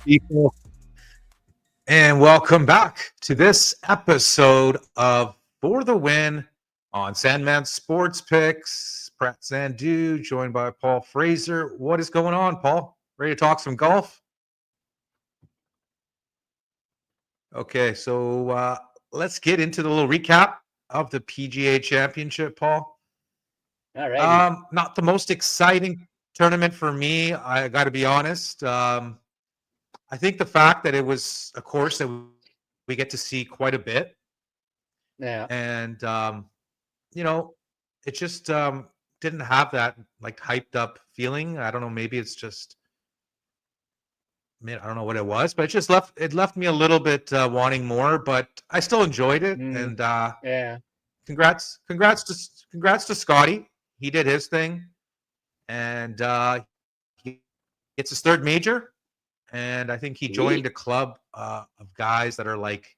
people, and welcome back to this episode of For the Win on Sandman Sports Picks. Pratty Sandhu, joined by Paul Fraser. What is going on, Paul? Ready to talk some golf? Okay, so let's get into the little recap of the PGA Championship, Paul. All righty. Not the most exciting tournament for me, I got to be honest. I think the fact that it was a course that we get to see quite a bit, Yeah. and you know, it just didn't have that like hyped up feeling. I don't know, maybe it's just, I don't know what it was, but it left me a little bit wanting more. But I still enjoyed it, Mm, and yeah. congrats to Scotty. He did his thing, and he gets his third major. And I think he joined Sweet. a club of guys that are like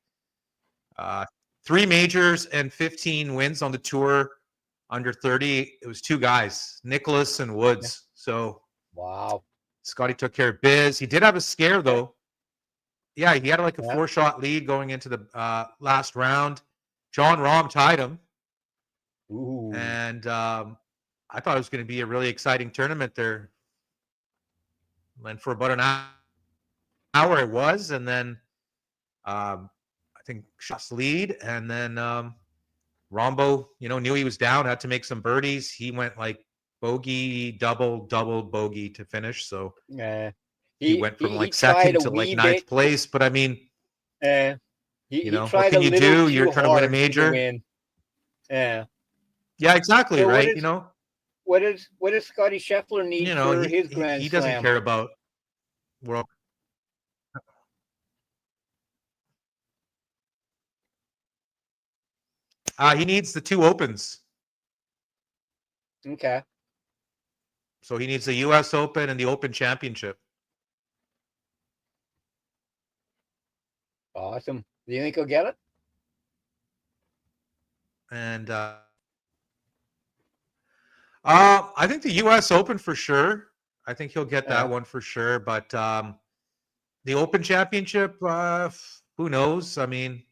uh, three majors and 15 wins on the tour under 30. It was two guys, Nicholas and Yeah. Woods. So Wow. Scotty took care of biz. He did have a scare Yeah. though. Yeah, he had like a Yeah. 4-shot lead going into the last round. John Rahm tied him, Ooh. and I thought it was going to be a really exciting tournament there. And for about an hour, it was, and then I think shots lead, and then Rombo, knew he was down, had to make some birdies. He went like bogey, double, double, bogey to finish. So Yeah. he He went from he he like tried second a to like wee ninth bit. place. But I mean, Uh, he what tried a can you little do? You're too trying to win a hard for the major. win. Yeah. Yeah, exactly. So Right. what does Scotty Scheffler need for his He Grand doesn't Slam? care about world. He needs the two opens. Okay. So he needs the U.S. Open and the Open Championship. Awesome. Do you think he'll get it? And I think the U.S. Open for sure. I think he'll get that Yeah. one for sure. But the Open Championship, who knows? I mean,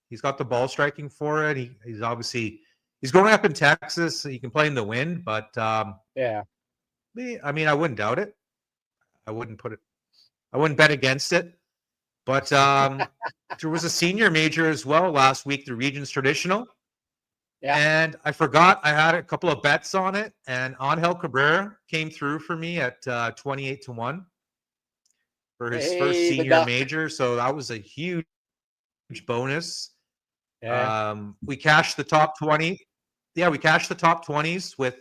he's got the ball striking for it. He's obviously he's growing up in Texas. So he can play in the wind, but Yeah. I mean, I wouldn't doubt it. I wouldn't put it. I wouldn't bet against it. But there was a senior major as well last week, the Regions Traditional. Yeah. And I forgot I had a couple of bets on it, and Angel Cabrera came through for me at 28-1 for his first Hey, the senior duck. major. So that was a huge bonus. Yeah. We cashed the top 20. Yeah, we cashed the top 20s with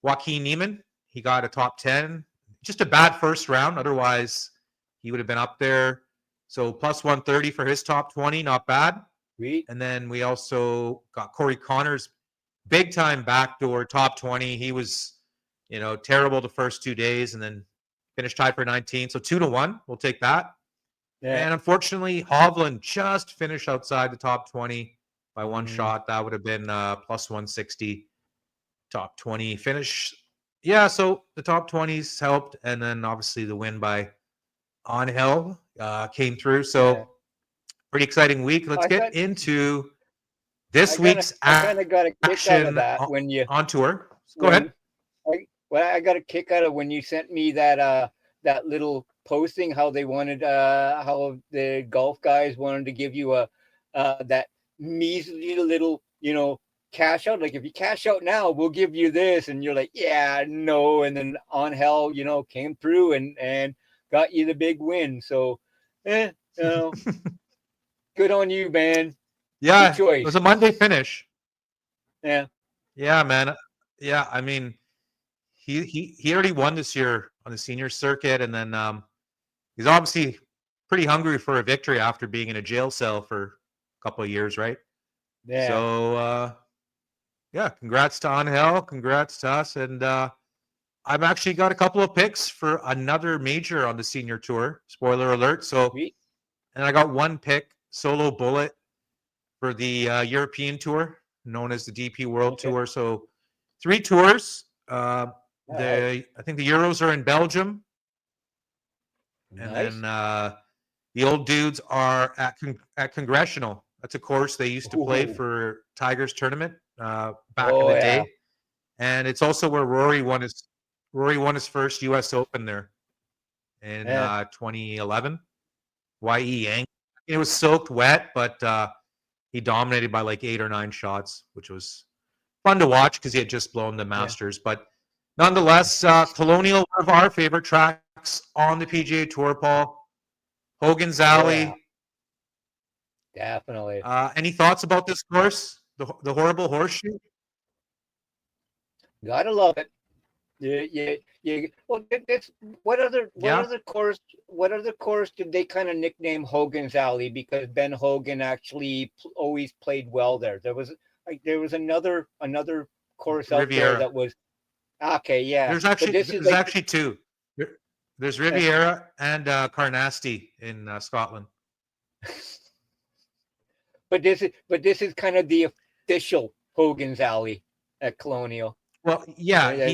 Joaquin Neiman. He got a top 10. Just a bad first round. Otherwise, he would have been up there. So plus 130 for his top 20. Not bad. Sweet. And then we also got Corey Connors, big time backdoor top 20. He was, terrible the first 2 days and then finished tied for 19. So 2-1. We'll take that. Yeah. And unfortunately, Hovland just finished outside the top 20 by one Mm, shot. That would have been plus 160 top 20 finish. Yeah, so the top 20s helped. And then obviously the win by Angel came through. yeah. So pretty exciting week. Let's I get got into this I got a week's I kind of got a kick out of action that on tour. Go ahead. when I got a kick out of when you sent me that little posting how they wanted how the golf guys wanted to give you a that measly little cash out, like if you cash out now we'll give you this, and you're like yeah no, and then on hell came through and got you the big win. So you know, good on you, man. Good Yeah, it was choice. a Monday finish. Yeah. Yeah, man. Yeah, I mean, he already won this year on the senior circuit, and then he's obviously pretty hungry for a victory after being in a jail cell for a couple of years, right? Yeah. So yeah, congrats to Angel, congrats to us, and I've actually got a couple of picks for another major on the senior tour. Spoiler alert. So, Sweet. and I got one pick, solo bullet, for the European tour, known as the DP World Okay. Tour. So, three tours. All right. I think the Euros are in Belgium. And then Nice. the old dudes are at Congressional. That's a course they used to play Ooh. for Tigers tournament back in Oh the yeah. day, and it's also where Rory won his first U.S. Open there in Yeah. 2011. YE Yang. It was soaked wet, but he dominated by like 8 or 9 shots, which was fun to watch because he had just blown the Yeah. Masters. But nonetheless, Colonial, one of our favorite tracks on the PGA Tour, Paul. Hogan's Oh yeah. Alley. Definitely. Any thoughts about this course? The horrible horseshoe? Gotta love it. Yeah. Well, this Yeah. what other course did they kind of nickname Hogan's Alley because Ben Hogan actually always played well there. There was another course out there Riviera. that was okay, yeah. There's But actually this is there's like actually two. There's uh, Riviera and Carnasty in Scotland. but this is kind of the official Hogan's Alley at Colonial. Well, yeah, Yeah,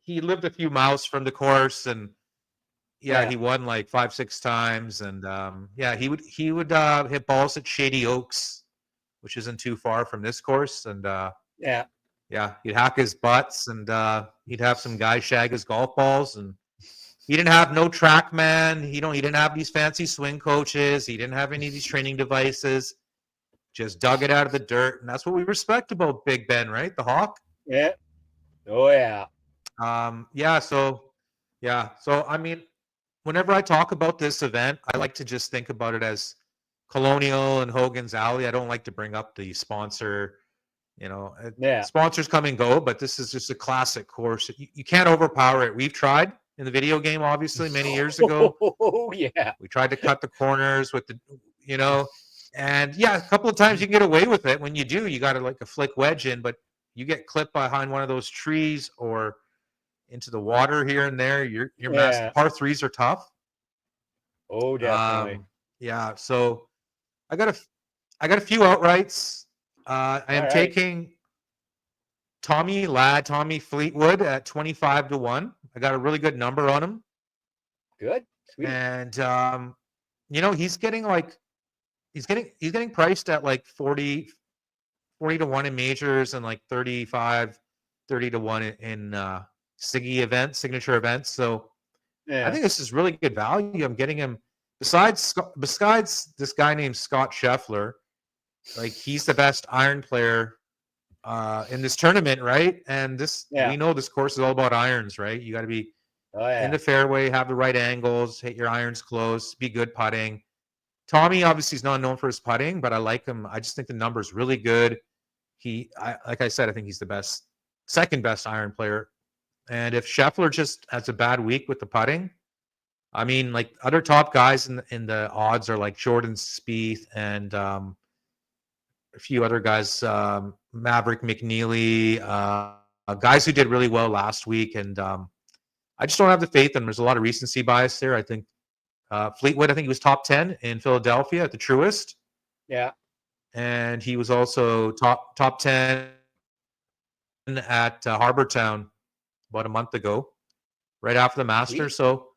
he lived a few miles from the course, and yeah, yeah, he won like 5 6 times, and yeah, he would hit balls at Shady Oaks, which isn't too far from this course, and yeah. yeah, he'd hack his butts, and he'd have some guys shag his golf balls, and he didn't have no TrackMan. He didn't have these fancy swing coaches. He didn't have any of these training devices. Just dug it out of the dirt, and that's what we respect about Big Ben, right? The Hawk. Yeah. Oh yeah. Yeah. So I mean, whenever I talk about this event, I like to just think about it as Colonial and Hogan's Alley. I don't like to bring up the sponsor. Yeah. Sponsors come and go, but this is just a classic course. You can't overpower it. We've tried in the video game, obviously, many years ago. Oh yeah. We tried to cut the corners with you know, and yeah, a couple of times you can get away with it. When you do, you got to like a flick wedge in, but you get clipped behind one of those trees or into the water here and there. Your mass Yeah. par threes are tough. Oh, definitely. Yeah, so I got a I got a few outrights. I All am right. taking Tommy Fleetwood at 25 to 1. I got a really good number on him, Good. Sweet. and he's getting priced at like 40 to 1 in majors and like 30 to 1 in signature events. So I Yeah. think this is really good value. I'm getting him besides this guy named Scott Scheffler. Like he's the best iron player in this tournament, right? And Yeah. we know this course is all about irons, right? You got to be Oh in yeah. the fairway, have the right angles, hit your irons close, be good putting. Tommy obviously is not known for his putting, but I like him. I just think the number's really good. Like I said, I think he's the second best iron player. And if Scheffler just has a bad week with the putting, I mean, like other top guys in the odds are like Jordan Spieth and a few other guys, Maverick McNeely, guys who did really well last week. And I just don't have the faith in him. There's a lot of recency bias there. I think Fleetwood, I think he was top 10 in Philadelphia at the Truist. Yeah. And he was also top 10 at Harbor Town about a month ago, right after the Sweet. Masters. So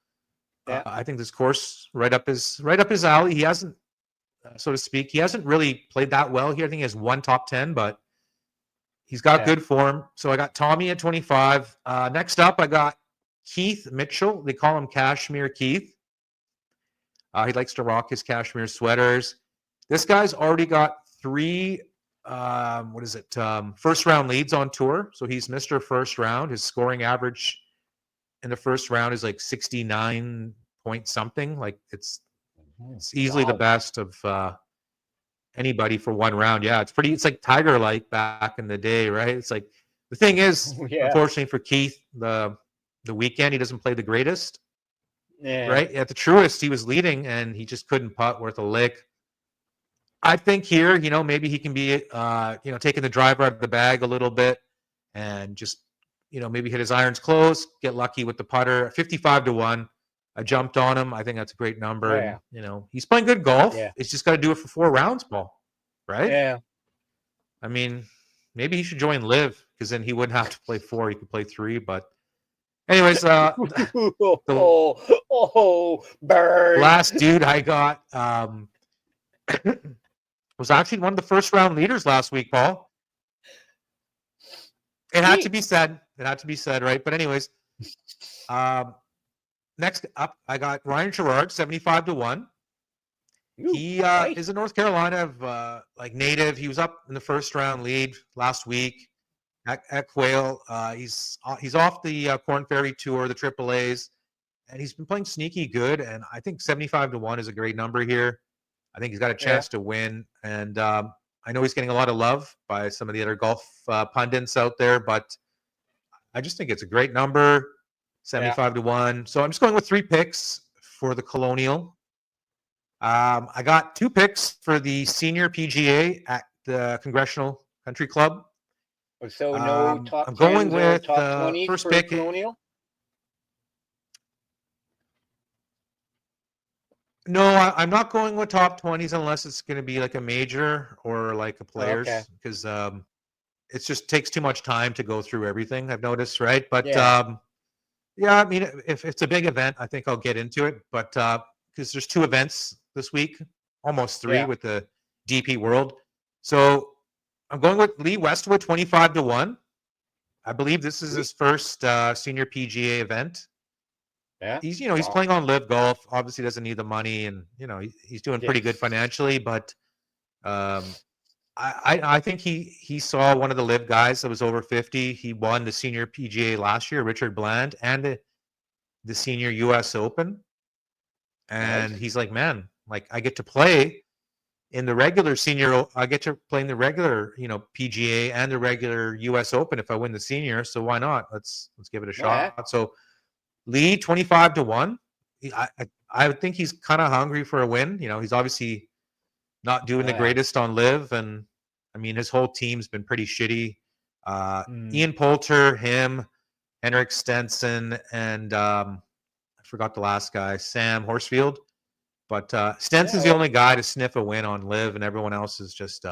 Yeah. I think this course right up his alley. He hasn't, so to speak, he hasn't really played that well here. I think he has one top 10, but he's got Yeah. good form. So I got Tommy at 25. Next up, I got Keith Mitchell. They call him Cashmere Keith. He likes to rock his cashmere sweaters. This guy's already got 3 first round leads on tour. So he's Mr. First Round. His scoring average in the first round is like 69 point something. Like it's easily the Wow. best of anybody for one round. Yeah, it's like Tiger like back in the day, right? It's like the thing is, Yeah. unfortunately for Keith, the weekend he doesn't play the greatest, Yeah. right? At the Truist, he was leading and he just couldn't putt worth a lick. I think here, maybe he can be, taking the driver out of the bag a little bit and just, maybe hit his irons close, get lucky with the putter. 55 to 1. I jumped on him. I think that's a great number. Oh And, yeah. he's playing good golf. Yeah. It's just got to do it for 4 rounds, Paul. Right? Yeah. I mean, maybe he should join Live because then he wouldn't have to play 4. He could play 3. But Anyways, Burn. last dude I got was actually one of the first round leaders last week, Paul. It had to be said. It had to be said, right? But anyways, next up, I got Ryan Gerard, 75 to 1. He nice. is a North Carolina native. He was up in the first round lead last week at Quail. He's off the Corn Ferry Tour, the AAAs, and he's been playing sneaky good. And I think 75 to 1 is a great number here. I think he's got a chance to win. And I know he's getting a lot of love by some of the other golf pundits out there, but I just think it's a great number, 75 to 1. So I'm just going with 3 picks for the Colonial. I got 2 picks for the senior PGA at the Congressional Country Club. So no top I'm going 10s with or top 20s first for pick. Colonial? No, I'm not going with top 20s unless it's going to be like a major or like a players, because it just takes too much time to go through everything, I've noticed, right? But yeah, I mean, if it's a big event, I think I'll get into it. But because there's 2 events this week, almost 3 with the DP World. So I'm going with Lee Westwood, 25 to 1. I believe this is his first senior PGA event. Yeah. He's he's playing on Live Golf. Obviously, doesn't need the money, and he's doing pretty good financially. But I think he saw one of the Live guys that was over 50. He won the senior PGA last year, Richard Bland, and the senior U.S. Open. And he's like, man, like I get to play in the regular senior. I get to play in the regular, PGA and the regular U.S. Open if I win the senior. So why not? Let's give it a shot. So Lee, 25 to 1. I think he's kind of hungry for a win. He's obviously not doing the greatest on Live, and I mean his whole team's been pretty shitty. Ian Poulter, him, Henrik Stenson, and I forgot the last guy, Sam Horsfield. But Stenson's the only guy to sniff a win on Live, and everyone else has just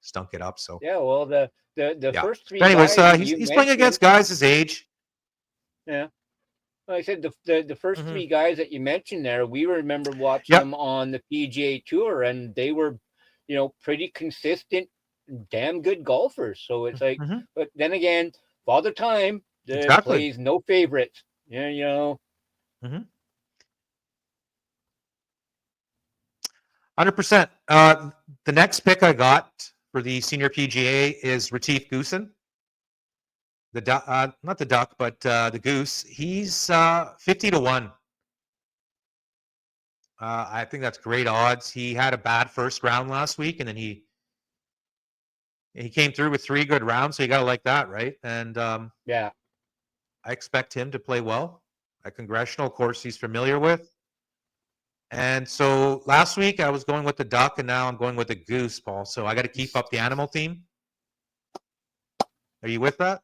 stunk it up. So well, the first 3 but anyways, guys he's playing against guys his age. Yeah. Well, I said the first 3 guys that you mentioned there, we remember watching them on the PGA Tour, and they were, pretty consistent, damn good golfers. So it's like, but then again, Father Time plays no favorites. Yeah, 100%. The next pick I got for the senior PGA is Retief Goosen. The duck, not the duck, but the goose. He's 50 to 1. I think that's great odds. He had a bad first round last week, and then he came through with 3 good rounds. So you gotta like that, right? And I expect him to play well at Congressional. Of course, he's familiar with. And so last week I was going with the duck, and now I'm going with the goose, Paul. So I got to keep up the animal theme. Are you with that?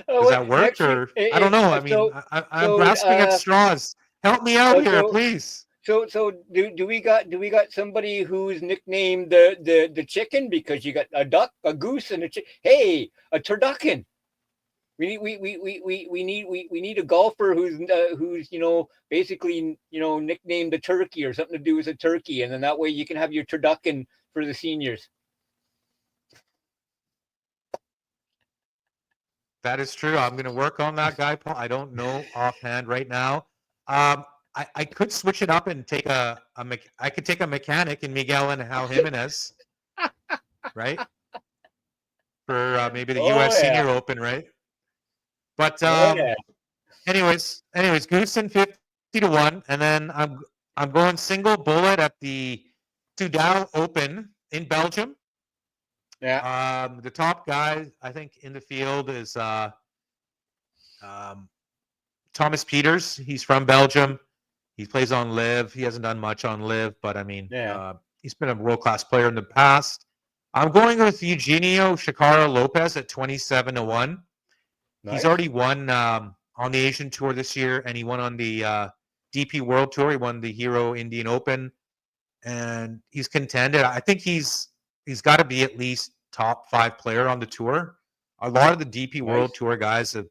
Does that work, or I don't know? I mean, I'm grasping at straws. Help me out here, please. So do we got somebody who's nicknamed the chicken, because you got a duck, a goose, and a chicken? Hey, a turducken. We need a golfer who's basically nicknamed the turkey or something to do with a turkey, and then that way you can have your turducken for the seniors. That is true. I'm going to work on that guy, Paul. I don't know offhand right now. I could switch it up and take I could take a mechanic in Miguel and Jimenez, right? For maybe the U.S. Senior Open, right? But anyways, Goosen 50 to 1, and then I'm going single bullet at the Soudal Open in Belgium. Yeah. The top guy I think in the field is Thomas Peters. He's from Belgium. He plays on Live. He hasn't done much on Live, but I mean, he's been a world-class player in the past. I'm going with Eugenio Shakara Lopez at 27 to 1. Nice. He's already won on the Asian Tour this year, and he won on the DP World Tour. He won the Hero Indian Open, and he's contended. I think he's got to be at least top 5 player on the tour. A lot of the DP World Tour guys have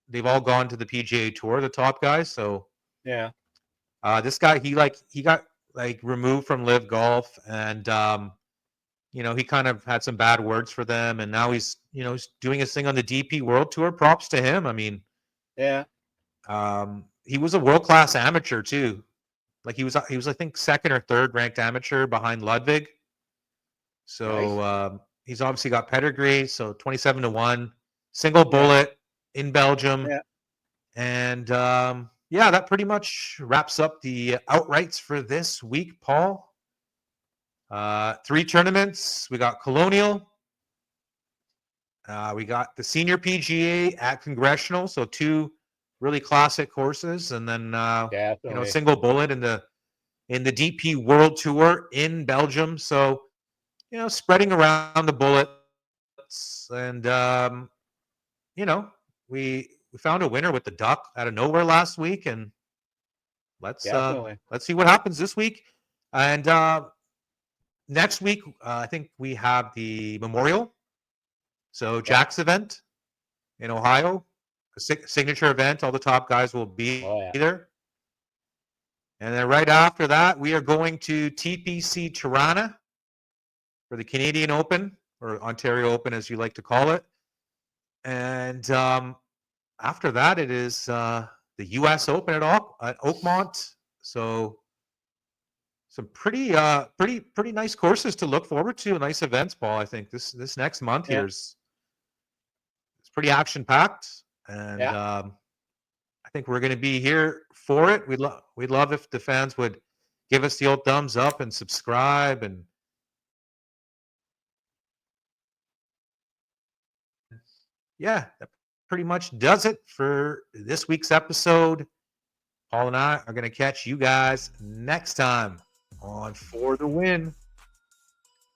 they've all gone to the PGA Tour, the top guys. So Yeah. this guy, he got like removed from Live Golf, and he kind of had some bad words for them, and now he's he's doing his thing on the DP World Tour. Props to him. I mean, Yeah. he was a world class amateur too. Like he was I think second or third ranked amateur behind Ludwig. So Nice. he's obviously got pedigree. So 27-1, single bullet in Belgium. Yeah. And that pretty much wraps up the outrights for this week, Paul. 3 tournaments. We got Colonial. We got the Senior PGA at Congressional. So 2 really classic courses, and then Definitely. single bullet in the DP World Tour in Belgium. So spreading around the bullets, and we found a winner with the duck out of nowhere last week, and let's see what happens this week. And next week, I think we have the Memorial, so Jack's event in Ohio, a signature event. All the top guys will be there. And then right after that, we are going to TPC Tirana for the Canadian Open, or Ontario Open, as you like to call it. And after that, it is the U.S. Open at Oakmont. So some pretty nice courses to look forward to. Nice events, Paul. I think this next month here is it's pretty action packed, and I think we're going to be here for it. We'd love if the fans would give us the old thumbs up and subscribe, and that pretty much does it for this week's episode. Paul and I are going to catch you guys next time on For the Win.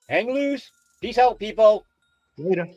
Hang loose. Peace out, people. Later.